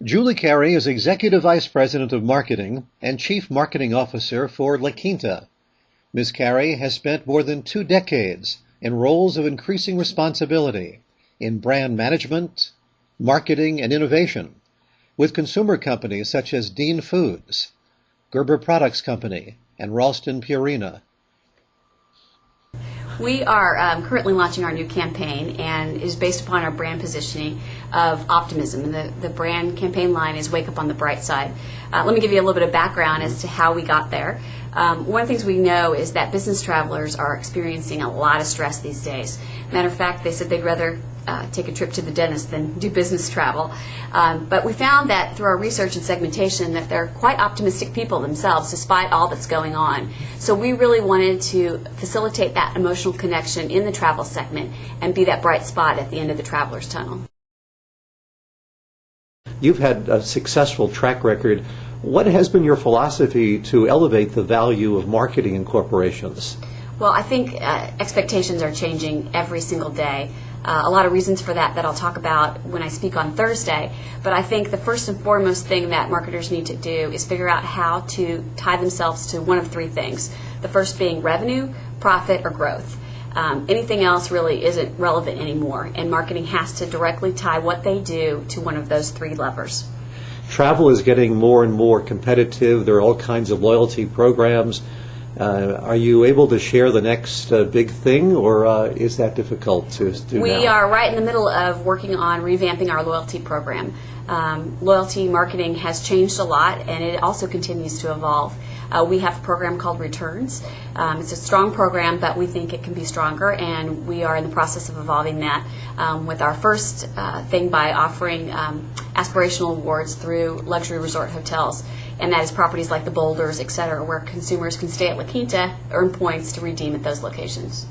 Julie Cary is Executive Vice President of Marketing and Chief Marketing Officer for LaQuinta. Ms. Cary has spent more than 2 decades in roles of increasing responsibility in brand management, marketing, and innovation with consumer companies such as Dean Foods, Gerber Products Company, and Ralston Purina. We are currently launching our new campaign, and is based upon our brand positioning of optimism. And the brand campaign line is "Wake Up on the Bright Side." Let me give you a little bit of background as to how we got there. One of the things we know is that business travelers are experiencing a lot of stress these days. Matter of fact, they said they'd rather take a trip to the dentist than do business travel. But we found that through our research and segmentation that they're quite optimistic people themselves despite all that's going on. So we really wanted to facilitate that emotional connection in the travel segment and be that bright spot at the end of the traveler's tunnel. You've had a successful track record. What has been your philosophy to elevate the value of marketing in corporations? Well, I think expectations are changing every single day. A lot of reasons for that I'll talk about when I speak on Thursday. But I think the first and foremost thing that marketers need to do is figure out how to tie themselves to one of 3 things. The first being revenue, profit, or growth. Anything else really isn't relevant anymore, and marketing has to directly tie what they do to one of those 3 levers. Travel is getting more and more competitive. There are all kinds of loyalty programs. Are you able to share the next big thing, or is that difficult to do now? We are right in the middle of working on revamping our loyalty program. Loyalty marketing has changed a lot, and it also continues to evolve. We have a program called Returns. It's a strong program, but we think it can be stronger, and we are in the process of evolving that with our first thing by offering aspirational awards through luxury resort hotels. And that is properties like the Boulders, et cetera, where consumers can stay at LaQuinta, earn points to redeem at those locations.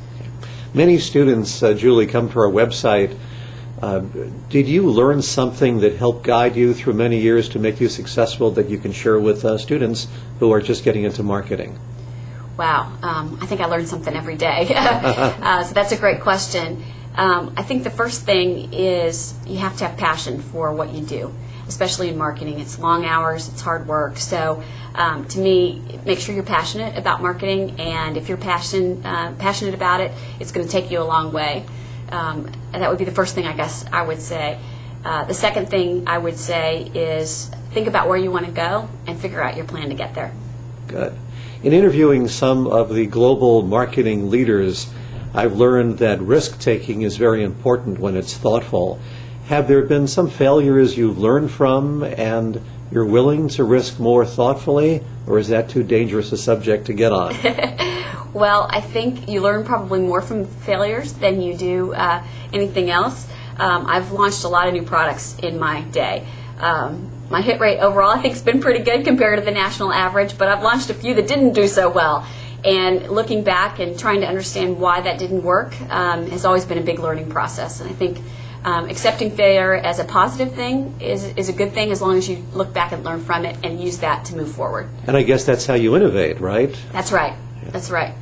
Many students, Julie, come to our website. Did you learn something that helped guide you through many years to make you successful that you can share with students who are just getting into marketing? Wow, I think I learn something every day. So that's a great question. I think the first thing is you have to have passion for what you do, especially in marketing. It's long hours, it's hard work. So to me, make sure you're passionate about marketing, and if you're passionate about it, it's going to take you a long way. And that would be the first thing I guess I would say. The second thing I would say is think about where you want to go and figure out your plan to get there. Good. In interviewing some of the global marketing leaders, I've learned that risk-taking is very important when it's thoughtful. Have there been some failures you've learned from and you're willing to risk more thoughtfully, or is that too dangerous a subject to get on? Well, I think you learn probably more from failures than you do anything else. I've launched a lot of new products in my day. My hit rate overall I think has been pretty good compared to the national average, but I've launched a few that didn't do so well. And looking back and trying to understand why that didn't work has always been a big learning process. And I think accepting failure as a positive thing is a good thing as long as you look back and learn from it and use that to move forward. And I guess that's how you innovate, right? That's right. That's right.